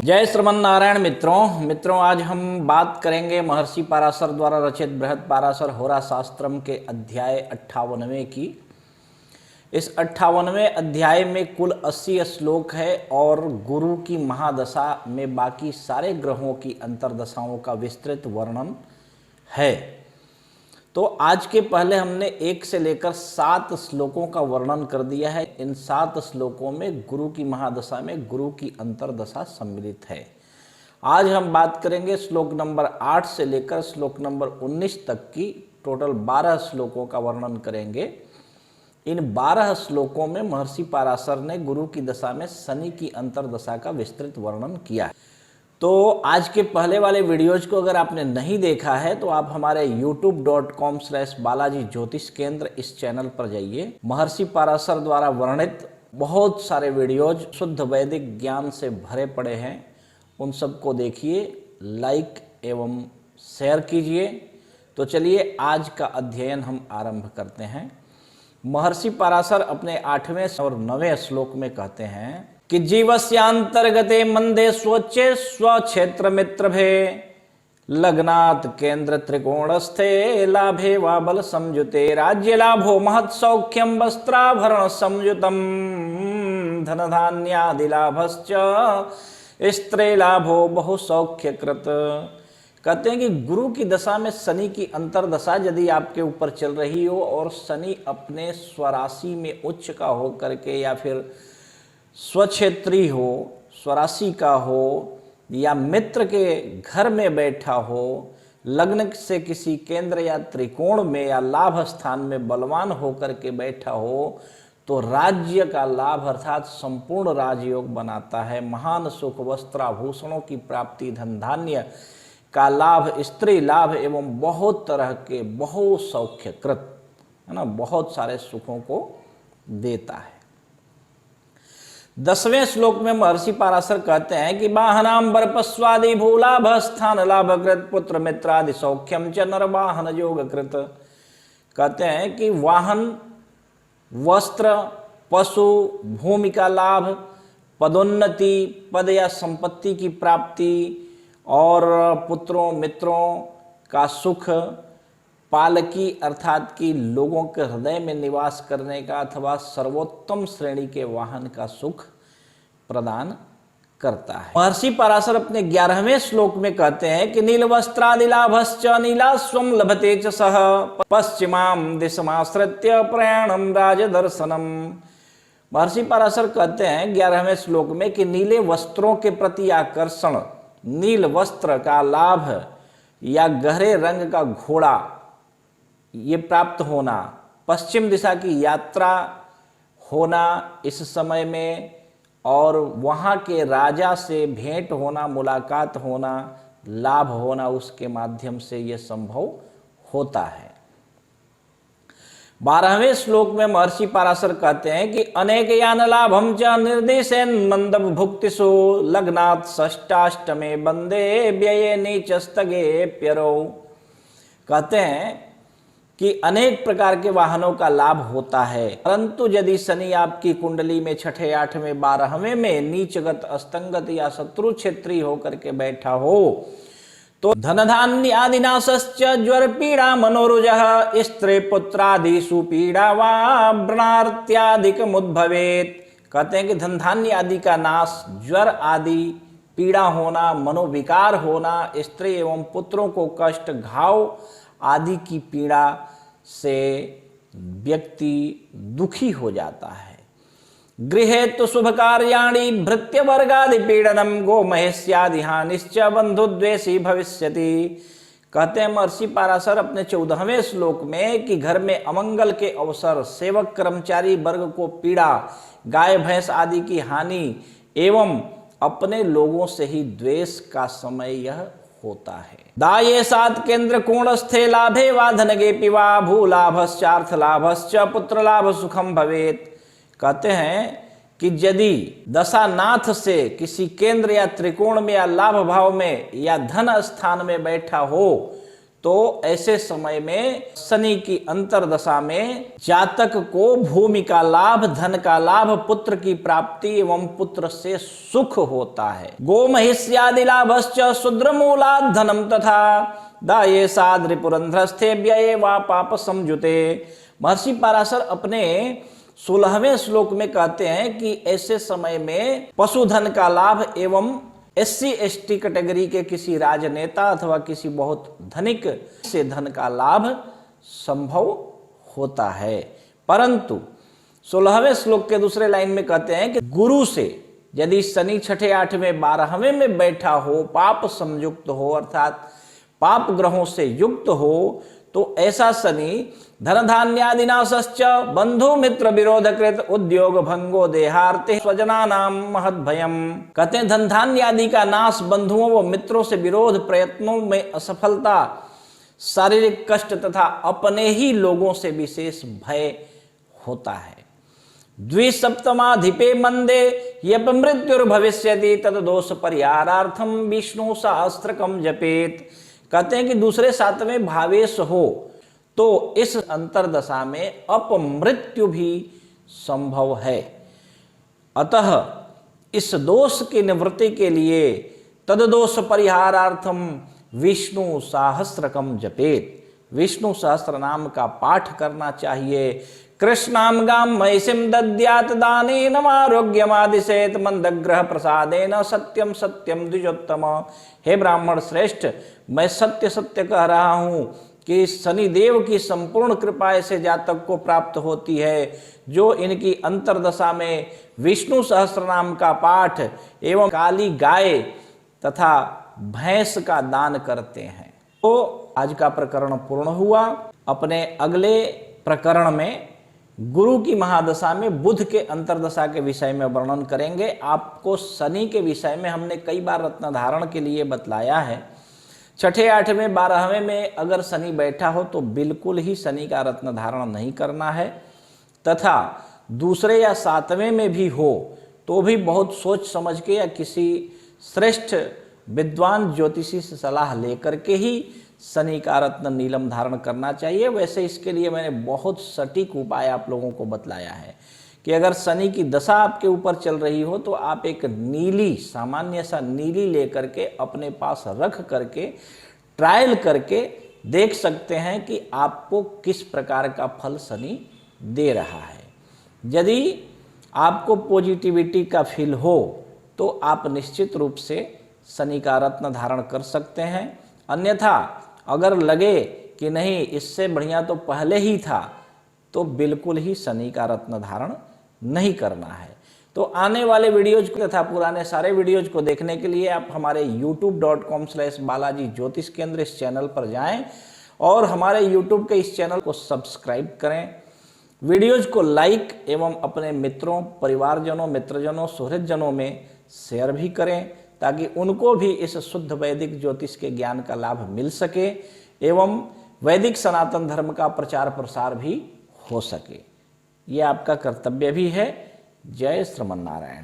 जय श्रीमन नारायण मित्रों आज हम बात करेंगे महर्षि पराशर द्वारा रचित बृहद पराशर होरा शास्त्रम के अध्याय 58वें की। इस 58वें अध्याय में कुल 80 श्लोक है और गुरु की महादशा में बाकी सारे ग्रहों की अंतर्दशाओं का विस्तृत वर्णन है। तो आज के पहले हमने 1 से लेकर 7 श्लोकों का वर्णन कर दिया है। इन 7 श्लोकों में गुरु की महादशा में गुरु की अंतर्दशा सम्मिलित है। आज हम बात करेंगे श्लोक नंबर 8 से लेकर श्लोक नंबर 19 तक की टोटल 12 श्लोकों का वर्णन करेंगे। इन 12 श्लोकों में महर्षि पराशर ने गुरु की दशा में शनि की अंतर्दशा का विस्तृत वर्णन किया है। तो आज के पहले वाले वीडियोज को अगर आपने नहीं देखा है तो आप हमारे youtube.com/बालाजी ज्योतिष केंद्र इस चैनल पर जाइए। महर्षि पराशर द्वारा वर्णित बहुत सारे वीडियोज शुद्ध वैदिक ज्ञान से भरे पड़े हैं, उन सबको देखिए, लाइक एवं शेयर कीजिए। तो चलिए आज का अध्ययन हम आरंभ करते हैं। महर्षि पराशर अपने 8वें और 9वें श्लोक में कहते हैं कि जीवस्यांतर्गते मंदे स्वच्चे स्वक्षेत्र मित्रभे लग्नात् केंद्र त्रिकोणस्थे लाभे वा बल संयुते राज्य लाभो महत् सौख्यम वस्त्राभरण संयुतम धन धान्यादि लाभश्च स्त्रे लाभो बहु सौख्यकृत। कहते हैं कि गुरु की दशा में शनि की अंतर्दशा यदि आपके ऊपर चल रही हो और शनि अपने स्वराशि में उच्च का हो करके या फिर स्वक्षेत्री हो, स्वराशि का हो या मित्र के घर में बैठा हो, लग्न से किसी केंद्र या त्रिकोण में या लाभ स्थान में बलवान होकर के बैठा हो तो राज्य का लाभ अर्थात संपूर्ण राजयोग बनाता है। महान सुख, वस्त्राभूषणों की प्राप्ति, धन धान्य का लाभ, स्त्री लाभ एवं बहुत तरह के बहुत सौख्यकृत है ना, बहुत सारे सुखों को देता है। 10वें श्लोक में महर्षि पराशर कहते हैं कि वाहनाम बरपस्वादि भूलाभ स्थान लाभकृत पुत्र मित्रादि सौख्यम च नर वाहन योगकृत। कहते हैं कि वाहन, वस्त्र, पशु, भूमि का लाभ, पदोन्नति, पद या संपत्ति की प्राप्ति और पुत्रों मित्रों का सुख, पालकी अर्थात कि लोगों के हृदय में निवास करने का अथवा सर्वोत्तम श्रेणी के वाहन का सुख प्रदान करता है। महर्षि पराशर अपने 11वें श्लोक में कहते हैं कि नील वस्त्रादि लाभश्च नीलास्वम लभते च सह पश्चिमाम दिशमाश्रित्य प्रयाणम राजदर्शनम। महर्षि पराशर कहते हैं 11वें श्लोक में कि नीले वस्त्रों के प्रति आकर्षण, नील वस्त्र का लाभ या गहरे रंग का घोड़ा ये प्राप्त होना, पश्चिम दिशा की यात्रा होना इस समय में और वहाँ के राजा से भेंट होना, मुलाकात होना, लाभ होना, उसके माध्यम से ये संभव होता है। 12वें श्लोक में महर्षि पराशर कहते हैं कि अनेक यान लाभम च निर्देशन मंदब भुक्तिषु लग्नात् षष्ठाष्टमे बंदे व्यये नीचस्तगे प्यरो। कहते हैं कि अनेक प्रकार के वाहनों का लाभ होता है, परंतु यदि शनि आपकी कुंडली में 6ठे, 8वें, 12वें में नीचगत, अस्तंगत या शत्रु क्षेत्री होकर के बैठा हो तो धन धान्य आदि नाशश्च ज्वर पीड़ा मनोरुजः स्त्री पुत्रादि सुपीड़ा वा व्रणार्त्यादिक मुद्भवेत। कहते हैं कि धन धान्य आदि का नाश, ज्वर आदि पीड़ा होना, मनोविकार होना, स्त्री एवं पुत्रों को कष्ट, घाव आदि की पीड़ा से व्यक्ति दुखी हो जाता है। गृहे तो शुभ कार्याणि भृत्य वर्गादि पीड़नम गो महेश्यादि हानिश्च बंधुद्वेषी भविष्यति। कहते हैं महर्षि पराशर अपने 14वें श्लोक में कि घर में अमंगल के अवसर, सेवक कर्मचारी वर्ग को पीड़ा, गाय भैंस आदि की हानि एवं अपने लोगों से ही द्वेष का समय यह होता है। दाये 7 केंद्र कोणस्थे लाभे वा धनगे पिवा भूलाभश्चार्थ लाभश्च पुत्र लाभ सुखम भवेत। कहते हैं कि यदि दशानाथ से किसी केंद्र या त्रिकोण में या लाभ भाव में या धन स्थान में बैठा हो तो ऐसे समय में शनि की अंतर्दशा में जातक को भूमि का लाभ, धन का लाभ, पुत्र की प्राप्ति एवं पुत्र से सुख होता है। गोमहिष्यादि लाभश्च शूद्रमूलात् धनम तथा दाये साद्रिपुरंध्रस्थे व्यये वा पाप समझुते। महर्षि पराशर अपने 16वें श्लोक में कहते हैं कि ऐसे समय में पशुधन का लाभ एवं SC ST कैटेगरी के किसी राजनेता अथवा किसी बहुत धनिक से धन का लाभ संभव होता है। परंतु 16वें श्लोक के दूसरे लाइन में कहते हैं कि गुरु से यदि शनि 6ठे 8वें 12वें में बैठा हो, पाप संयुक्त हो अर्थात पाप ग्रहों से युक्त हो, तो ऐसा शनि धन धान्यादिनाशश्च बंधु मित्र विरोधकृत उद्योग भंगो देहार्ते स्वजनानाम महद भयम। कहते हैं धन धान्य आदि का नाश, बंधुओं व मित्रों से विरोध, प्रयत्नों में असफलता, शारीरिक कष्ट तथा अपने ही लोगों से विशेष भय होता है। द्विसप्तमाधिपे मंदे यप मृत्युर्भविष्यति तद दोष परिहारार्थम विष्णु सहस्त्रकम जपेत। कहते हैं कि दूसरे 7वें भावेश हो तो इस अंतर्दशा में अपमृत्यु भी संभव है। अतः इस दोष की निवृत्ति के लिए तद दोष परिहारार्थम विष्णु सहस्त्रकम जपेत, विष्णु सहस्त्र नाम का पाठ करना चाहिए। कृष्णाम गाम महिषिम दद्यात दानेन आरोग्यमादिशेत मंदग्रह प्रसादेन सत्यम सत्यम द्विजोत्तम। हे ब्राह्मण श्रेष्ठ, मैं सत्य सत्य कह रहा हूं कि शनिदेव की संपूर्ण कृपा ऐसे जातक को प्राप्त होती है जो इनकी अंतर्दशा में विष्णु सहस्त्र नाम का पाठ एवं काली गाय तथा भैंस का दान करते हैं। तो आज का प्रकरण पूर्ण हुआ। अपने अगले प्रकरण में गुरु की महादशा में बुध के अंतर्दशा के विषय में वर्णन करेंगे। आपको शनि के विषय में हमने कई बार रत्न धारण के लिए बतलाया है। 6ठे 8वें 12वें में अगर शनि बैठा हो तो बिल्कुल ही शनि का रत्न धारण नहीं करना है, तथा दूसरे या 7वें में भी हो तो भी बहुत सोच समझ के या किसी श्रेष्ठ विद्वान ज्योतिषी से सलाह लेकर के ही शनि का रत्न नीलम धारण करना चाहिए। वैसे इसके लिए मैंने बहुत सटीक उपाय आप लोगों को बतलाया है कि अगर शनि की दशा आपके ऊपर चल रही हो तो आप एक नीली, सामान्य सा नीली लेकर के अपने पास रख करके ट्रायल करके देख सकते हैं कि आपको किस प्रकार का फल शनि दे रहा है। यदि आपको पॉजिटिविटी का फील हो तो आप निश्चित रूप से शनि का रत्न धारण कर सकते हैं। अन्यथा अगर लगे कि नहीं इससे बढ़िया तो पहले ही था तो बिल्कुल ही शनि का रत्न धारण नहीं करना है। तो आने वाले वीडियोज तथा पुराने सारे वीडियोज को देखने के लिए आप हमारे youtube.com/बालाजी ज्योतिष केंद्र इस चैनल पर जाएं और हमारे YouTube के इस चैनल को सब्सक्राइब करें। वीडियोज को लाइक एवं अपने मित्रों, परिवारजनों, मित्रजनों, सुहृदजनों में शेयर भी करें ताकि उनको भी इस शुद्ध वैदिक ज्योतिष के ज्ञान का लाभ मिल सके एवं वैदिक सनातन धर्म का प्रचार प्रसार भी हो सके। ये आपका कर्तव्य भी है। जय श्रीमन्नारायण।